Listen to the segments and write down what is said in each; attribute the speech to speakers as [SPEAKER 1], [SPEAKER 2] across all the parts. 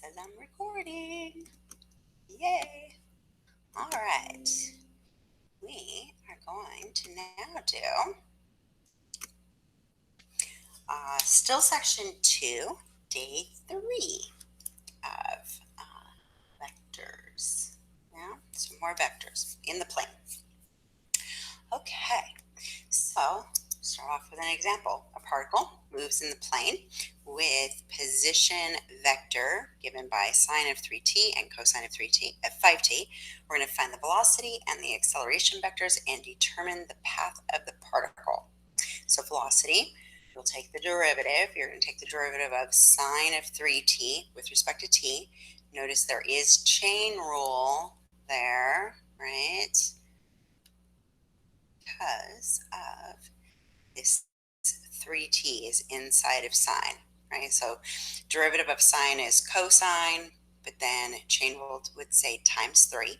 [SPEAKER 1] says I'm recording. Yay. All right. We are going to now do still section 2, day 3 of vectors. Yeah, some more vectors in the plane. Okay, so start off with an example. A particle moves in the plane with position vector given by sine of 3t and cosine of 5t. We're going to find the velocity and the acceleration vectors and determine the path of the particle. So velocity, you'll take the derivative. You're going to take the derivative of sine of 3t with respect to t. Notice there is chain rule there, right? Because of this 3t is inside of sine, right? So derivative of sine is cosine, but then chain rule would say times 3.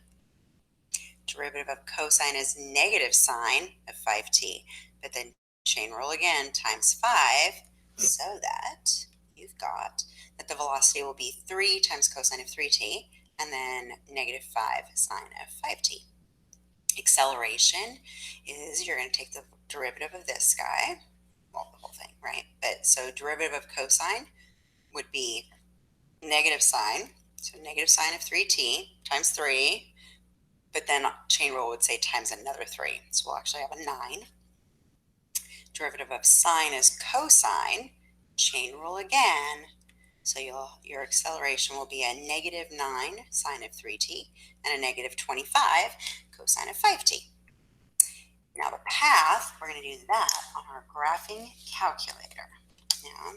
[SPEAKER 1] Derivative of cosine is negative sine of 5t, but then chain rule again times 5, so that you've got that the velocity will be 3 times cosine of 3t, and then negative 5 sine of 5t. Acceleration is you're going to take the derivative of this guy, well, the whole thing, right? But so derivative of cosine would be negative sine, so negative sine of 3t times 3, but then chain rule would say times another 3. So we'll actually have a 9. Derivative of sine is cosine, chain rule again. So your acceleration will be a negative 9 sine of 3t and a negative 25 cosine of 5t. Now the path, we're going to do that on our graphing calculator. Now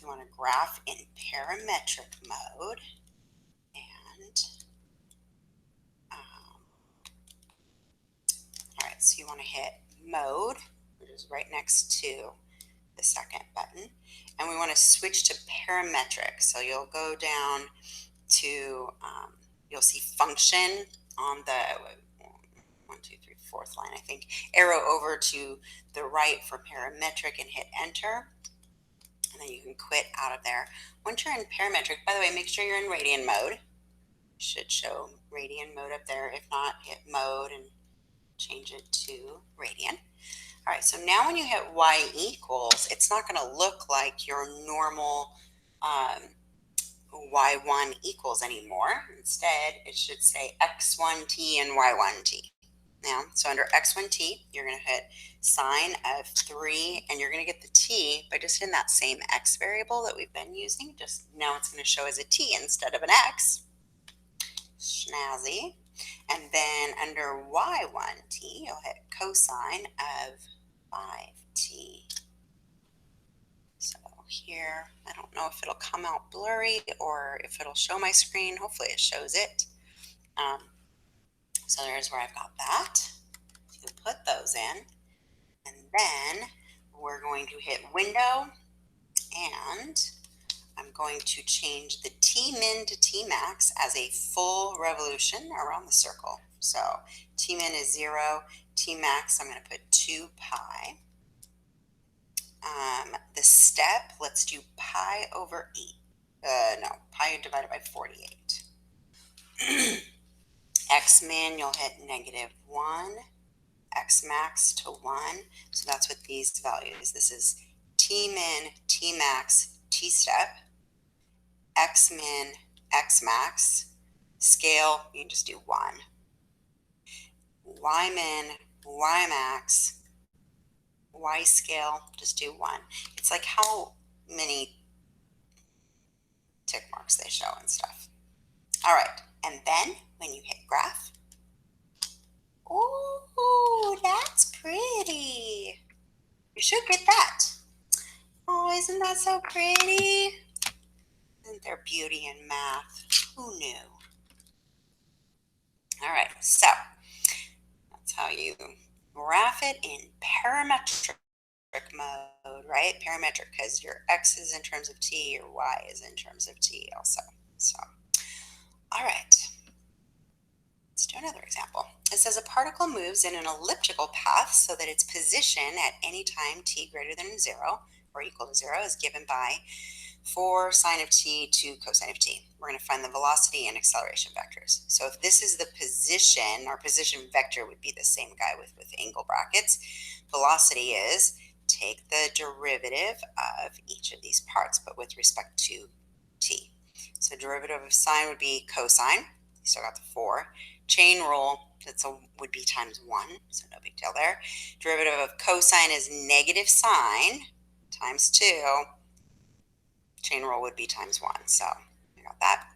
[SPEAKER 1] you want to graph in parametric mode, and all right, so you want to hit mode, which is right next to the second button, and we want to switch to parametric. So you'll go down to, you'll see function on the 1, 2, 3, 4th line, I think. Arrow over to the right for parametric and hit enter, and then you can quit out of there. Once you're in parametric, by the way, make sure you're in radian mode. It should show radian mode up there. If not, hit mode and change it to radian. All right, so now when you hit y equals, it's not going to look like your normal y1 equals anymore. Instead, it should say x1t and y1t. Now, so under x1t, you're going to hit sine of 3, and you're going to get the t by just hitting that same x variable that we've been using. Just now it's going to show as a t instead of an x. Snazzy. And then under y1t, you'll hit cosine of 5t. So here, I don't know if it'll come out blurry or if it'll show my screen. Hopefully it shows it. So there's where I've got that. You put those in, and then we're going to hit window, and I'm going to change the Tmin to Tmax as a full revolution around the circle. So Tmin is 0, Tmax I'm going to put 2 pi. The step, let's do pi over 8. No, pi divided by 48. Xmin, you'll hit negative 1, Xmax to 1. So that's what these values. This is Tmin, Tmax, T-step, Xmin, Xmax. Scale, you can just do 1. Ymin, Ymax, Y scale, just do 1. It's like how many tick marks they show and stuff. All right, and then when you hit graph, ooh, that's pretty. You should get that. Oh, isn't that so pretty? Isn't there beauty in math? Who knew? All right, so that's how you graph it in parametric mode, right? Parametric, because your x is in terms of t, your y is in terms of t also. So, all right. Let's do another example. It says a particle moves in an elliptical path so that its position at any time t greater than 0 or equal to 0 is given by 4 sine of t, 2 cosine of t. We're going to find the velocity and acceleration vectors. So if this is the position, our position vector would be the same guy with angle brackets. Velocity is take the derivative of each of these parts, but with respect to t. So derivative of sine would be cosine. You still got the 4. Chain rule, would be times 1, so no big deal there. Derivative of cosine is negative sine times 2. Chain rule would be times 1, so I got that.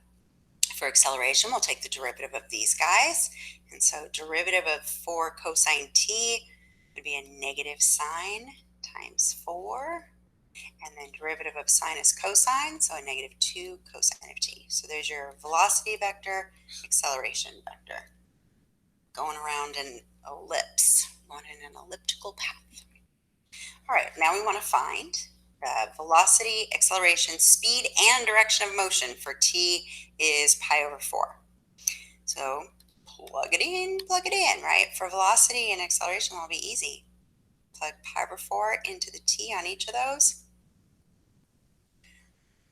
[SPEAKER 1] For acceleration, we'll take the derivative of these guys. And so derivative of 4 cosine t would be a negative sine times 4. And then derivative of sine is cosine, so a negative 2 cosine of t. So there's your velocity vector, acceleration vector. Going around an ellipse, going in an elliptical path. All right, now we want to find the velocity, acceleration, speed, and direction of motion for t is pi over 4. So plug it in, right? For velocity and acceleration, it'll be easy. Plug pi over 4 into the t on each of those.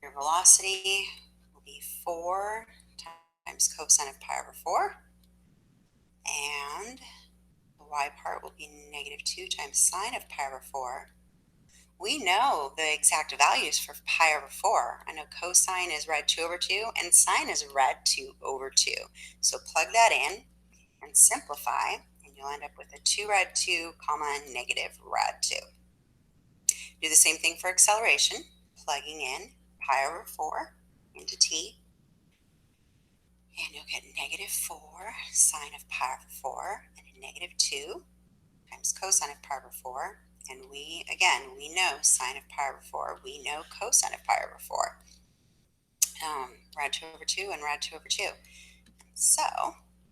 [SPEAKER 1] Your velocity will be 4 times cosine of pi over 4. And the y part will be negative 2 times sine of pi over 4. We know the exact values for pi over 4. I know cosine is rad 2 over 2 and sine is rad 2 over 2. So plug that in and simplify, and you'll end up with a 2 rad 2 comma negative rad 2. Do the same thing for acceleration, plugging in pi over 4 into t. And you'll get negative 4 sine of pi over 4 and a negative 2 times cosine of pi over 4. And we know sine of pi over 4. We know cosine of pi over 4. Rad 2 over 2 and rad 2 over 2. So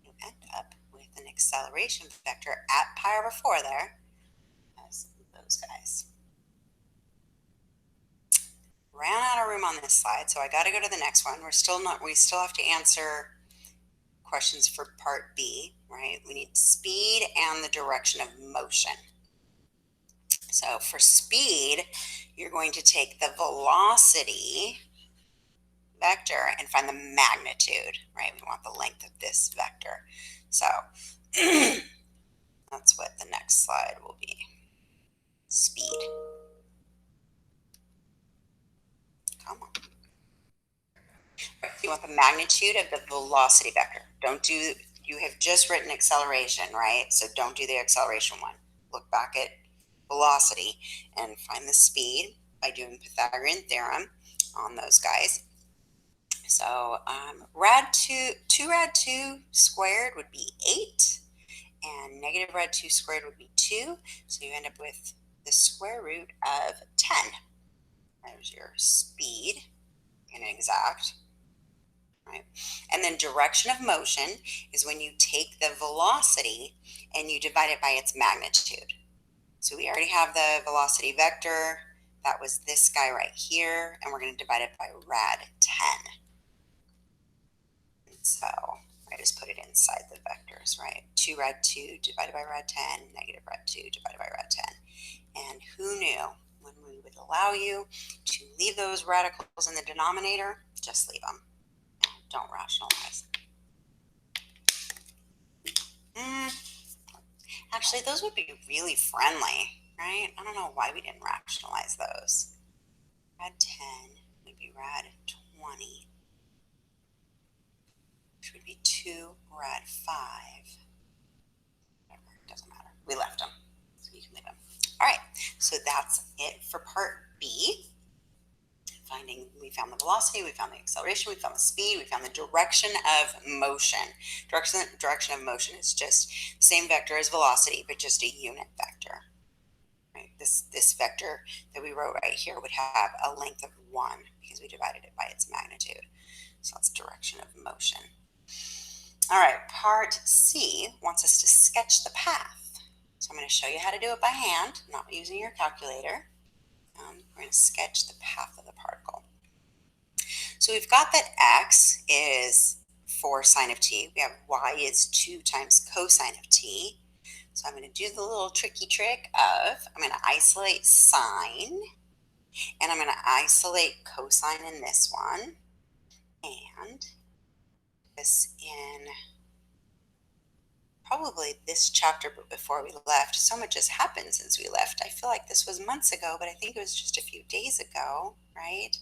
[SPEAKER 1] you end up with an acceleration vector at pi over 4 there as those guys. Ran out of room on this slide, so I got to go to the next one. We still have to answer questions for part B, right? We need speed and the direction of motion. So for speed, you're going to take the velocity vector and find the magnitude, right? We want the length of this vector. So that's what the next slide will be. Speed. Come on. You want the magnitude of the velocity vector. You have just written acceleration, right? So don't do the acceleration one. Look back at velocity and find the speed by doing Pythagorean theorem on those guys. So rad 2 rad 2 squared would be 8, and negative rad 2 squared would be 2. So you end up with the square root of 10. There's your speed in exact. Right? And then direction of motion is when you take the velocity and you divide it by its magnitude. So we already have the velocity vector. That was this guy right here, and we're going to divide it by rad 10. And so I just put it inside the vectors, right? 2 rad 2 divided by rad 10, negative rad 2 divided by rad 10. And who knew when we would allow you to leave those radicals in the denominator? Just leave them. Don't rationalize. Actually, those would be really friendly, right? I don't know why we didn't rationalize those. Rad 10 would be rad 20, which would be 2 rad 5. Whatever, it doesn't matter. We left them, so you can leave them. All right, so that's it for part B. We found the velocity, we found the acceleration, we found the speed, we found the direction of motion. Direction of motion is just the same vector as velocity, but just a unit vector. Right? This vector that we wrote right here would have a length of 1 because we divided it by its magnitude. So that's direction of motion. All right, part C wants us to sketch the path. So I'm going to show you how to do it by hand, not using your calculator. We're going to sketch the path of the particle. So we've got that x is 4 sine of t. We have y is 2 times cosine of t. So I'm going to do the little tricky trick of, I'm going to isolate sine, And I'm going to isolate cosine in this one and this in probably this chapter, but before we left. So much has happened since we left. I feel like this was months ago, but I think it was just a few days ago, right?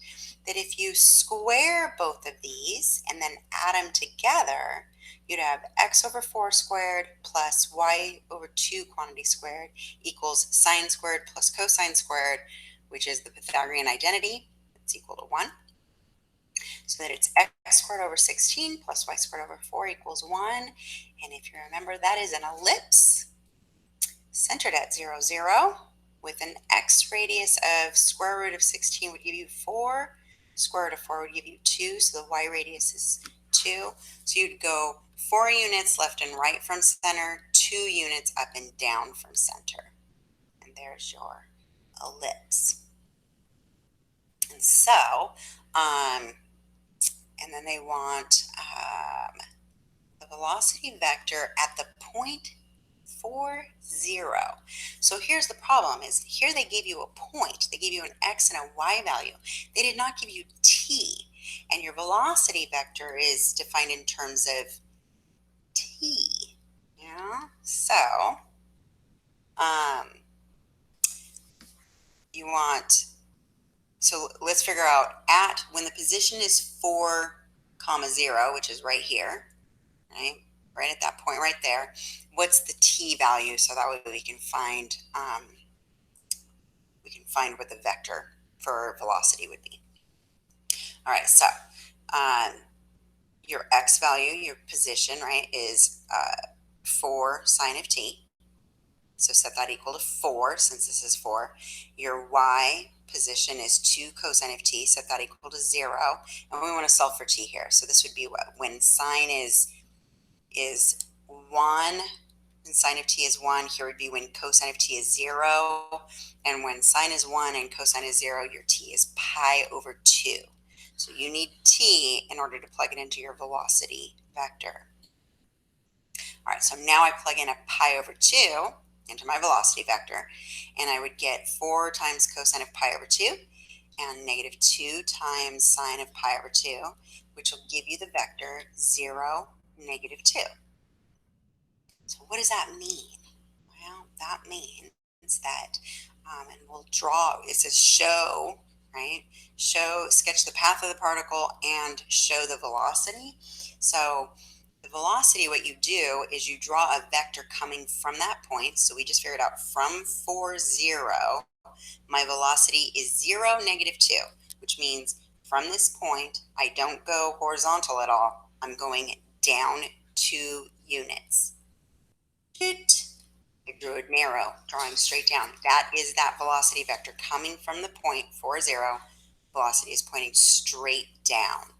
[SPEAKER 1] That if you square both of these and then add them together, you'd have x over 4 squared plus y over 2 quantity squared equals sine squared plus cosine squared, which is the Pythagorean identity. It's equal to 1. So that it's x squared over 16 plus y squared over 4 equals 1. And if you remember, that is an ellipse centered at 0, 0, with an x radius of square root of 16 would give you 4. Square root of 4 would give you 2, so the y radius is 2. So you'd go 4 units left and right from center, 2 units up and down from center. And there's your ellipse. And so, and then they want the velocity vector at the point 4, 0. So here's the problem is here they gave you a point. They gave you an x and a y value. They did not give you t. And your velocity vector is defined in terms of t. Yeah. So you want, so let's figure out at when the position is 4, 0, which is right here, right at that point right there, what's the t value, so that way we can find what the vector for velocity would be. All right, so your x value, your position, right, is 4 sine of t. So set that equal to 4 since this is 4. Your y position is 2 cosine of t. Set that equal to 0. And we want to solve for t here. So this would be what? When sine is 1, and sine of t is 1, here would be when cosine of t is 0. And when sine is 1 and cosine is 0, your t is pi over 2. So you need t in order to plug it into your velocity vector. All right, so now I plug in a pi over 2 into my velocity vector, and I would get 4 times cosine of pi over 2 and negative 2 times sine of pi over 2, which will give you the vector 0, negative 2. So what does that mean? Well, that means that, and we'll draw, it says show, right? Sketch the path of the particle and show the velocity. So the velocity, what you do is you draw a vector coming from that point. So we just figured out from 4, 0, my velocity is 0, negative 2, which means from this point, I don't go horizontal at all. I'm going down 2 units. I drew an arrow, drawing straight down. That is that velocity vector coming from the point 4, 0. Velocity is pointing straight down.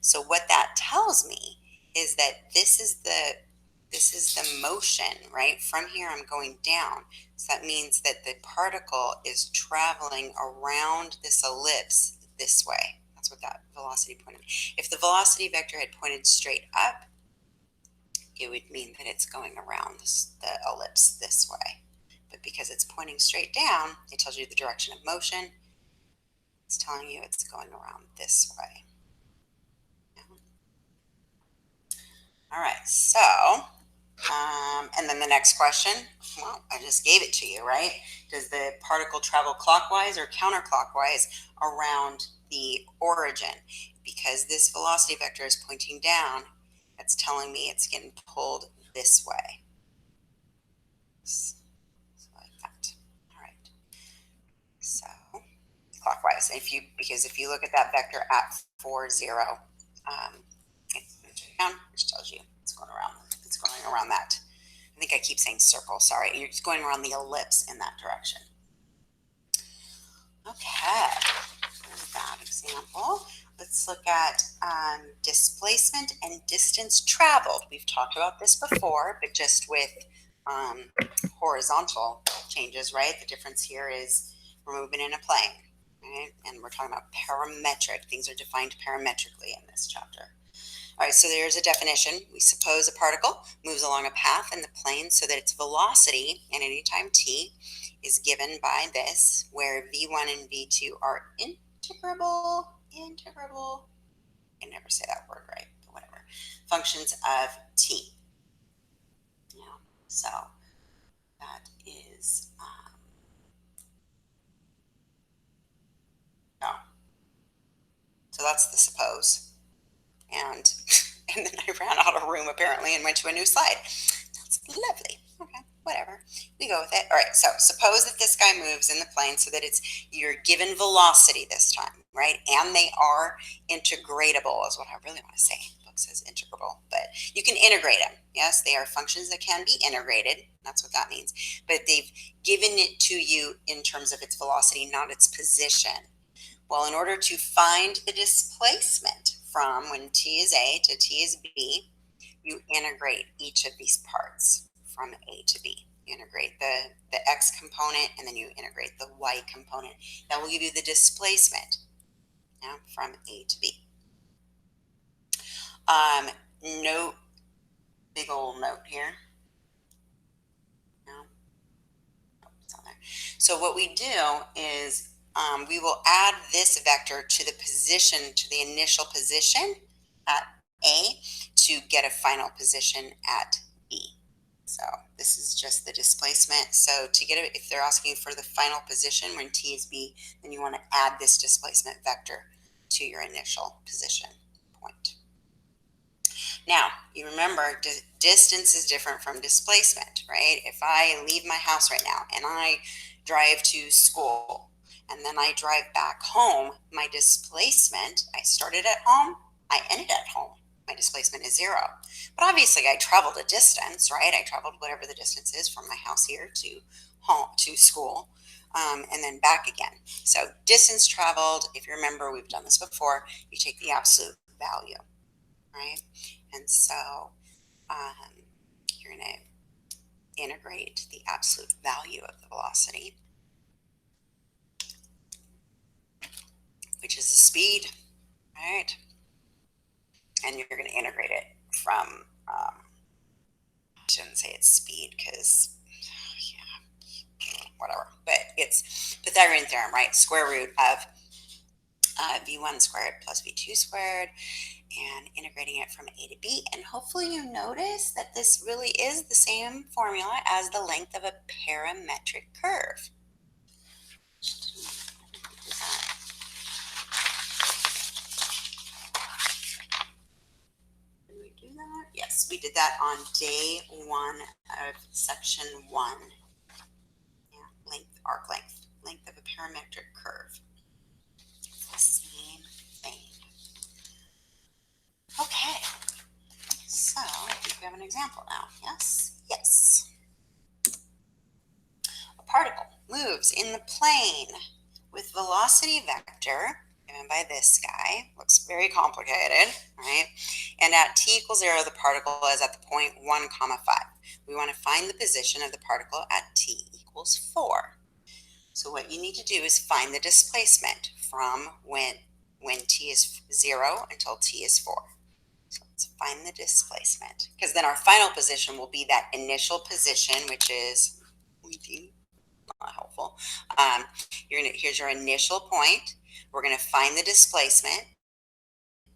[SPEAKER 1] So what that tells me is that this is the motion, right? From here, I'm going down. So that means that the particle is traveling around this ellipse this way. That's what that velocity pointed. If the velocity vector had pointed straight up, it would mean that it's going around the ellipse this way. But because it's pointing straight down, it tells you the direction of motion. It's telling you it's going around this way. All right, so, and then the next question, well, I just gave it to you, right? Does the particle travel clockwise or counterclockwise around the origin? Because this velocity vector is pointing down, that's telling me it's getting pulled this way. So like that. All right. So clockwise. Because if you look at that vector at 4, 0, down, which tells you it's going around. It's going around that. I think I keep saying circle. Sorry, you're just going around the ellipse in that direction. Okay, there's that example. Let's look at displacement and distance traveled. We've talked about this before, but just with horizontal changes, right? The difference here is we're moving in a plane, right? And we're talking about parametric. Things are defined parametrically in this chapter. All right, so there's a definition. We suppose a particle moves along a path in the plane so that its velocity at any time t is given by this, where v1 and v2 are integrable. I never say that word right, but whatever. Functions of t. Yeah, so that is, oh, so that's the suppose. And and then I ran out of room apparently and went to a new slide. That's lovely. Okay, whatever. We go with it. All right, so suppose that this guy moves in the plane so that it's you're given velocity this time, right? And they are integratable is what I really want to say. The book says integrable, but you can integrate them. Yes, they are functions that can be integrated. That's what that means. But they've given it to you in terms of its velocity, not its position. Well, in order to find the displacement from when t is a to t is b, you integrate each of these parts from a to b. You integrate the x component and then you integrate the y component. That will give you the displacement from a to b. Note, big old note here. No, it's on there. So what we do is we will add this vector to the position, to the initial position at A to get a final position at B. So this is just the displacement. So to get it, if they're asking for the final position when t is B, then you want to add this displacement vector to your initial position point. Now, you remember distance is different from displacement, right? If I leave my house right now and I drive to school and then I drive back home, my displacement, I started at home, I ended at home. My displacement is 0. But obviously I traveled a distance, right? I traveled whatever the distance is from my house here to home to school. And then back again. So distance traveled, if you remember, we've done this before, you take the absolute value, right? And so you're going to integrate the absolute value of the velocity, which is the speed, right? And you're going to integrate it from, I shouldn't say it's speed because, yeah, whatever. But it's Pythagorean theorem, right? Square root of v1 squared plus v2 squared, and integrating it from A to B. And hopefully you notice that this really is the same formula as the length of a parametric curve. Did we do that? Yes, we did that on day 1 of section 1. Yeah, arc length of a parametric curve. It's the same thing. Okay, so I think we have an example now. Yes? Yes. A particle moves in the plane with velocity vector given by this guy. Looks very complicated, right? And at t equals 0, the particle is at the point 1, 5. We want to find the position of the particle at t equals 4. So what you need to do is find the displacement from when t is 0 until t is 4. So let's find the displacement, because then our final position will be that initial position, which is not helpful. Here's your initial point. We're going to find the displacement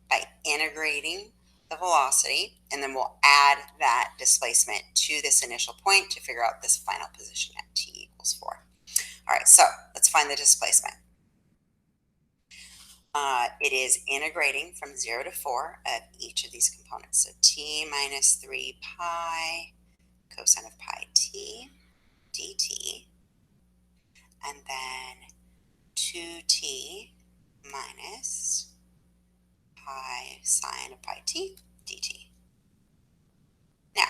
[SPEAKER 1] by integrating the velocity, and then we'll add that displacement to this initial point to figure out this final position at t equals 4. All right, so let's find the displacement. It is integrating from 0 to 4 of each of these components. So t minus 3 pi cosine of pi t dt, and then 2t minus pi sine of pi t dt. Now,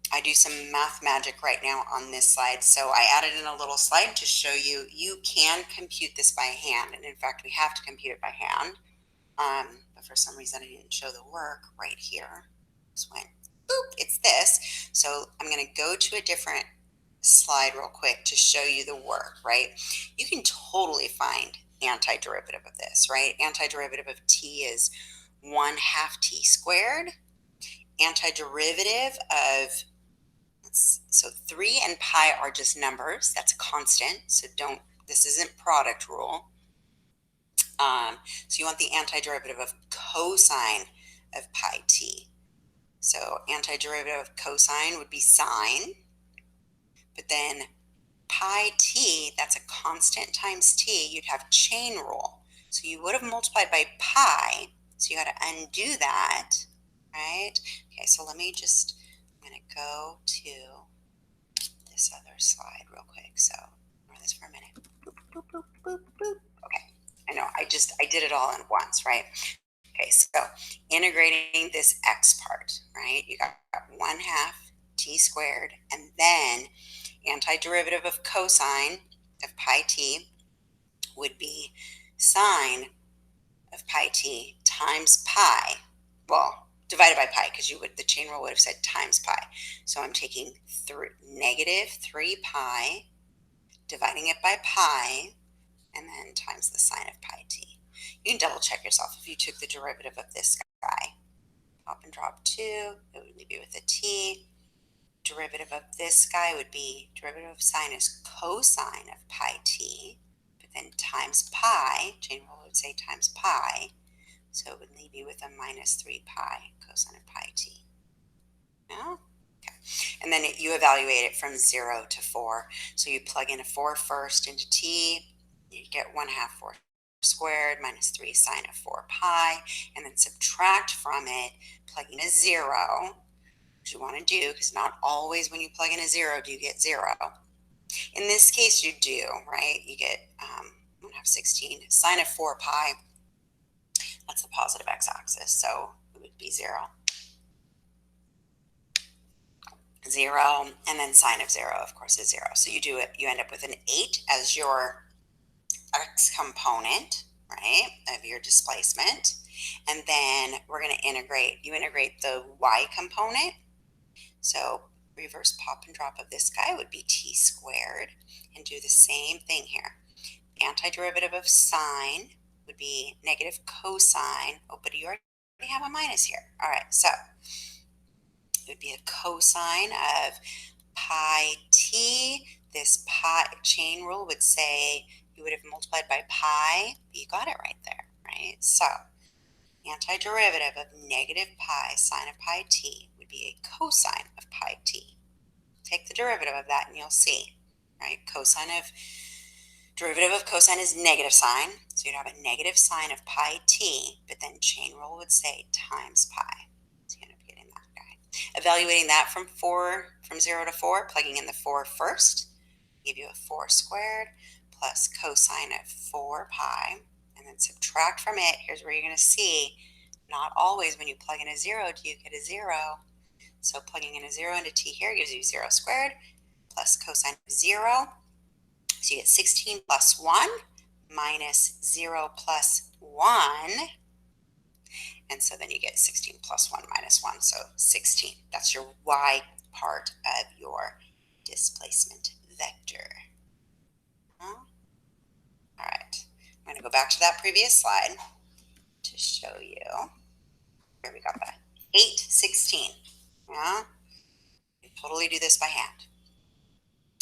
[SPEAKER 1] I do some math magic right now on this slide. So I added in a little slide to show you, you can compute this by hand. And in fact, we have to compute it by hand. But for some reason, I didn't show the work right here. Just went, boop, it's this. So I'm going to go to a different slide real quick to show you the work, right? You can totally find antiderivative of this, right? Antiderivative of t is 1/2 t squared. Antiderivative of, so 3 and pi are just numbers. That's a constant, so this isn't product rule. So you want the antiderivative of cosine of pi t. So antiderivative of cosine would be sine, but then pi t, that's a constant times t, you'd have chain rule. So you would have multiplied by pi, so you got to undo that, right? Okay, so I'm going to go to this other slide real quick. So ignore this for a minute. Boop, boop, boop, boop, boop. Okay, I know, I did it all at once, right? Okay, so integrating this x part, right? You got 1/2 t squared, and then antiderivative of cosine of pi t would be sine of pi t times pi. Well, divided by pi, because the chain rule would have said times pi. So I'm taking negative 3 pi, dividing it by pi, and then times the sine of pi t. You can double check yourself if you took the derivative of this guy. Pop and drop 2, it would leave you with a t. Derivative of this guy would be, derivative of sine is cosine of pi t, but then times pi, chain rule would say times pi, so it would leave you with a minus 3 pi cosine of pi t. Yeah? Okay. And then you evaluate it from 0 to 4. So you plug in a 4 first into t, you get 1/2 4 squared minus 3 sine of 4 pi, and then subtract from it, plugging a 0, which you want to do, because not always when you plug in a 0 do you get 0. In this case you do, right? You get 1/2 16 sine of 4 pi, that's the positive x-axis, so it would be 0. 0, and then sine of 0, of course, is 0. So you end up with an 8 as your x component, right, of your displacement. And then we're going to integrate the y component. So reverse pop and drop of this guy would be t squared, and do the same thing here. Antiderivative of sine would be negative cosine. Oh, but you already have a minus here. All right, so it would be a cosine of pi t. This pi chain rule would say you would have multiplied by pi. You got it right there, right? So antiderivative of negative pi sine of pi t would be a cosine of pi t. Take the derivative of that and you'll see, right? Derivative of cosine is negative sine, so you'd have a negative sine of pi t, but then chain rule would say times pi. So you end up getting that guy. Evaluating that from 0 to 4, plugging in the 4 first, give you a 4 squared plus cosine of 4 pi, and then subtract from it. Here's where you're going to see, not always when you plug in a 0 do you get a 0. So plugging in a 0 into t here gives you 0 squared plus cosine of 0. So you get 16 plus 1 minus 0 plus 1. And so then you get 16 plus 1 minus 1, so 16. That's your y part of your displacement vector. All right, I'm going to go back to that previous slide to show you. Here we got that. 8, 16. Yeah, you totally do this by hand.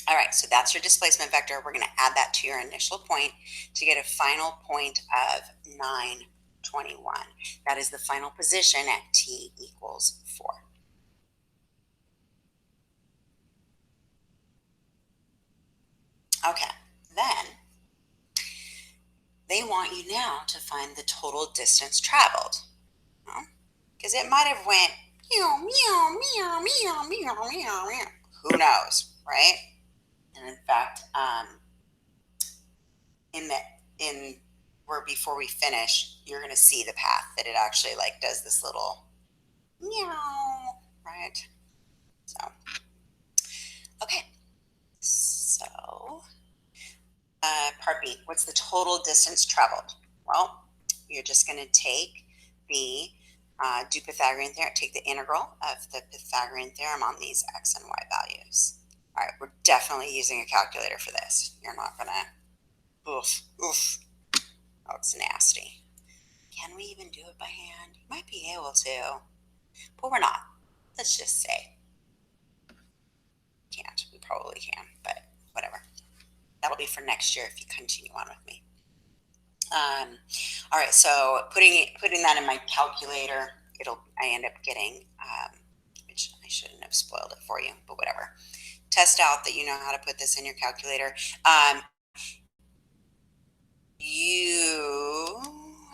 [SPEAKER 1] All right, so that's your displacement vector. We're going to add that to your initial point to get a final point of 921. That is the final position at t equals 4. Okay, then they want you now to find the total distance traveled. Because it might have went meow, meow, meow, meow, meow, meow, meow. Who knows, right? And in fact, before we finish, you're going to see the path that it actually does this little meow, right? So, okay. So, part B, what's the total distance traveled? Well, you're just going to take do Pythagorean theorem, take the integral of the Pythagorean theorem on these x and y values. All right, we're definitely using a calculator for this. You're not going to, oof, oof. Oh, it's nasty. Can we even do it by hand? You might be able to, but we're not. Let's just say can't. We probably can, but whatever. That'll be for next year if you continue on with me. All right, so putting that in my calculator, I end up getting, which I shouldn't have spoiled it for you, but whatever. Test out that you know how to put this in your calculator. What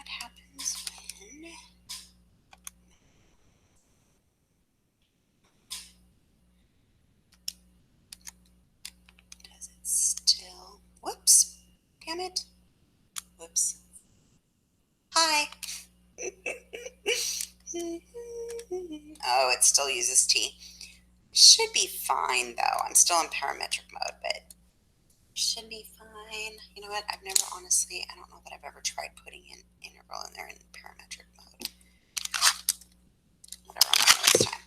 [SPEAKER 1] happens when does it still, whoops, damn it, whoops, hi. Oh, it still uses T. Should be fine though. I'm still in parametric mode, but should be fine. You know what? I don't know that I've ever tried putting in integral in there in parametric mode. Whatever, I'm not gonna waste time.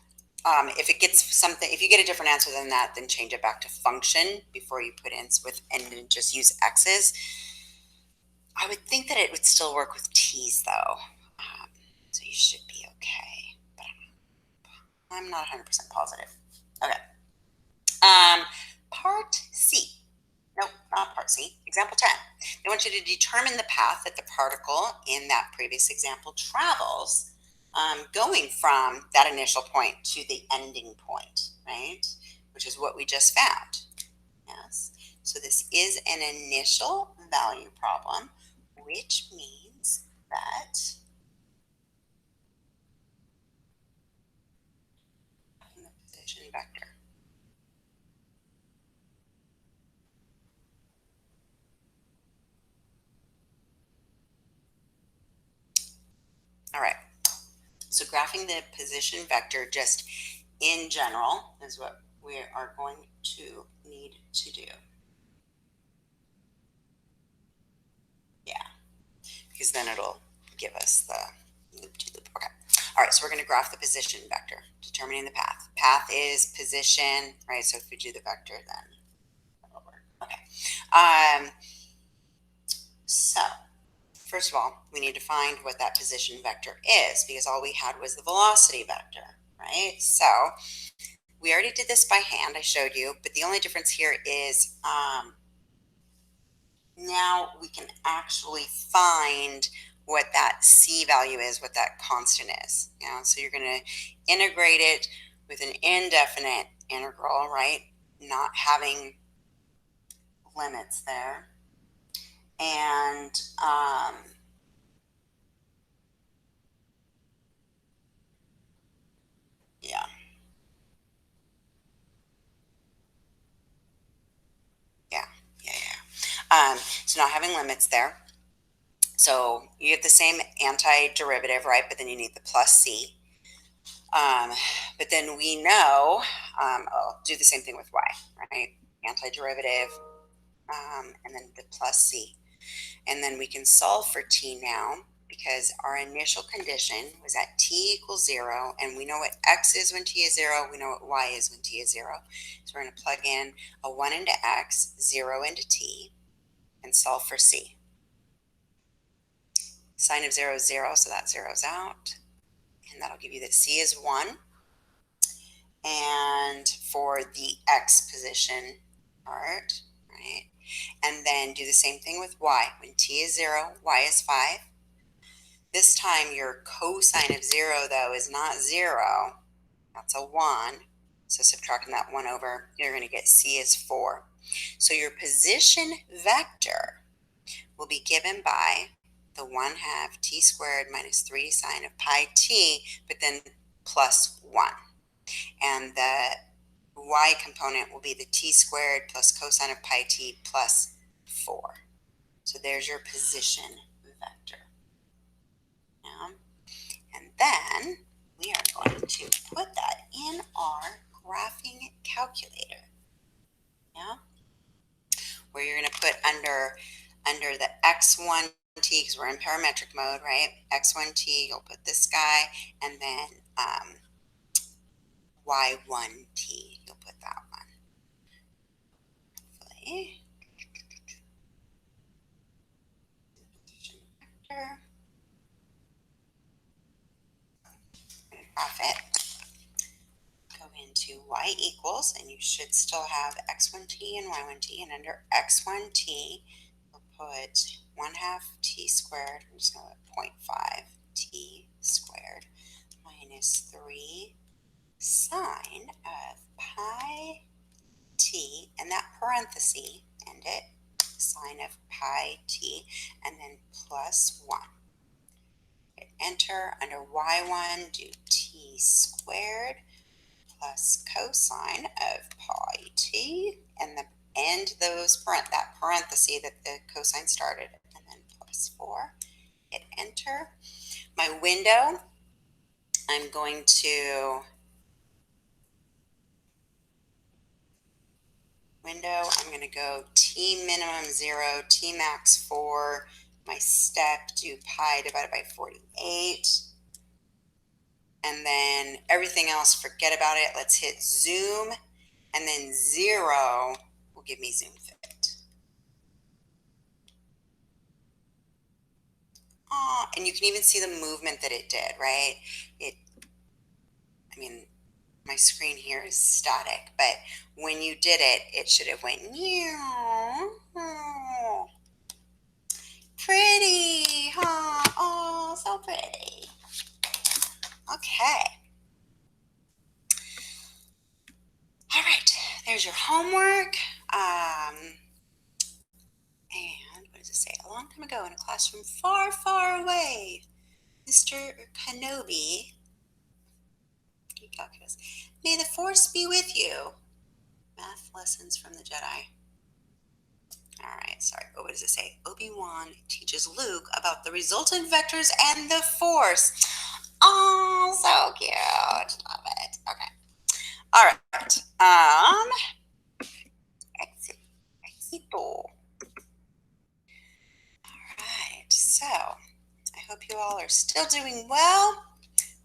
[SPEAKER 1] If you get a different answer than that, then change it back to function before you put in and then just use X's. I would think that it would still work with T's though. So you should be okay, but I'm not 100% positive. Okay. Part C. Nope, not part C. Example 10. They want you to determine the path that the particle in that previous example travels, going from that initial point to the ending point, right? Which is what we just found. Yes. So this is an initial value problem, which means that the position vector. All right. So graphing the position vector just in general is what we are going to need to do. Yeah, because then it'll give us the loop-to-loop. Okay. All right, so we're going to graph the position vector, determining the path. Path is position, right? So if we do the vector, then that'll work. Okay. So first of all, we need to find what that position vector is because all we had was the velocity vector, right? So we already did this by hand, I showed you, but the only difference here is now we can actually find what that C value is, what that constant is. So you're going to integrate it with an indefinite integral, right? Not having limits there. And yeah. So not having limits there. So you get the same antiderivative, right? But then you need the plus C. But then we know, I'll do the same thing with y, right? Antiderivative, and then the plus C. And then we can solve for t now because our initial condition was at t equals 0, and we know what x is when t is 0, we know what y is when t is 0. So we're going to plug in a 1 into x, 0 into t, and solve for c. Sine of 0 is 0, so that zeroes out. And that'll give you that c is 1. And for the x position part, right? And then do the same thing with y. When t is 0, y is 5. This time your cosine of 0, though, is not 0. That's a 1. So subtracting that 1 over, you're going to get c is 4. So your position vector will be given by the 1/2 t squared minus 3 sine of pi t, but then plus 1. And the y component will be the t squared plus cosine of pi t plus 4. So there's your position vector. Yeah. And then we are going to put that in our graphing calculator. Yeah. Where you're going to put under the x1t, because we're in parametric mode, right? x1t, you'll put this guy, and then y1t, you'll put that one. Hopefully. Vector. it. Go into y equals, and you should still have x1t and y1t, and under x1t, we'll put 1/2 t squared, I'm just going to put 0.5 t squared minus 3 sine of pi t, and that parenthesis, end it, sine of pi t, and then plus 1. Hit enter. Under y1, do t squared plus cosine of pi t, and the end that parenthesis that the cosine started, and then plus 4. Hit enter. My window, I'm going to go t minimum 0, t max 4, my step, do pi divided by 48. And then everything else, forget about it. Let's hit zoom, and then 0 will give me zoom fit. And you can even see the movement that it did, right? My screen here is static, but when you did it, it should have went, pretty, huh? Oh, so pretty. Okay. All right, there's your homework. And what does it say? A long time ago in a classroom far, far away, Mr. Kenobi, calculus, may the force be with you. Math lessons from the Jedi. All right, sorry, but what does it say? Obi-Wan teaches Luke about the resultant vectors and the force. Oh, so cute. Love it. Okay. All right. Éxito. All right, so I hope you all are still doing well.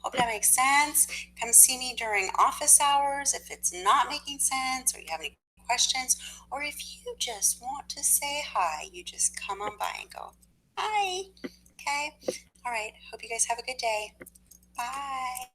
[SPEAKER 1] Hope that makes sense. Come see me during office hours if it's not making sense or you have any questions, or if you just want to say hi, you just come on by and go, hi. Okay. All right. Hope you guys have a good day. Bye.